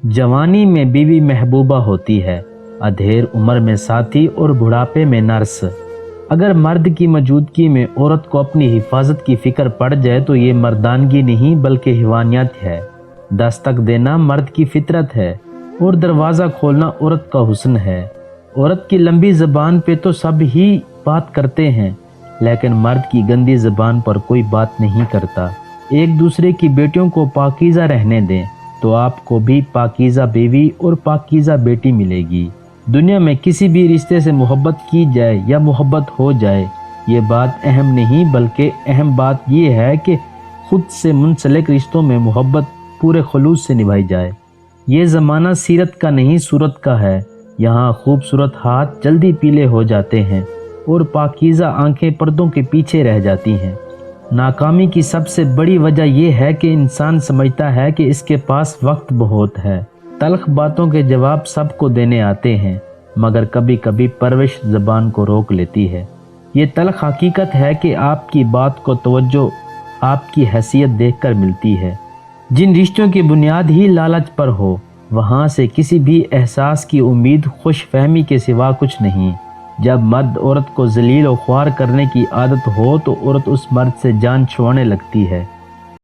जवानी में बीवी महबूबा होती है, अधेड़ उम्र में साथी और बुढ़ापे में नर्स। अगर मर्द की मौजूदगी में औरत को अपनी हिफाजत की फिक्र पड़ जाए तो ये मर्दानगी नहीं बल्कि हिवानियत है। दस्तक देना मर्द की फितरत है और दरवाज़ा खोलना औरत का हुस्न है। औरत की लंबी ज़बान पे तो सब ही बात करते हैं, लेकिन मर्द की गंदी ज़बान पर कोई बात नहीं करता। एक दूसरे की बेटियों को पाकीज़ा रहने दें तो आपको भी पाकीज़ा बीवी और पाकीज़ा बेटी मिलेगी। दुनिया में किसी भी रिश्ते से मोहब्बत की जाए या मोहब्बत हो जाए, ये बात अहम नहीं बल्कि अहम बात ये है कि खुद से मुंसलिक रिश्तों में मोहब्बत पूरे खुलूस से निभाई जाए। ये ज़माना सीरत का नहीं सूरत का है। यहाँ खूबसूरत हाथ जल्दी पीले हो जाते हैं और पाकीज़ा आंखें पर्दों के पीछे रह जाती हैं। नाकामी की सबसे बड़ी वजह यह है कि इंसान समझता है कि इसके पास वक्त बहुत है। तल्ख बातों के जवाब सबको देने आते हैं, मगर कभी कभी परवरिश ज़बान को रोक लेती है। ये तल्ख हकीकत है कि आपकी बात को तवज्जो आपकी हैसियत देखकर मिलती है। जिन रिश्तों की बुनियाद ही लालच पर हो, वहाँ से किसी भी एहसास की उम्मीद खुश फहमी के सिवा कुछ नहीं। जब मर्द औरत को जलील और ख्वार करने की आदत हो तो औरत उस मर्द से जान छुड़ाने लगती है।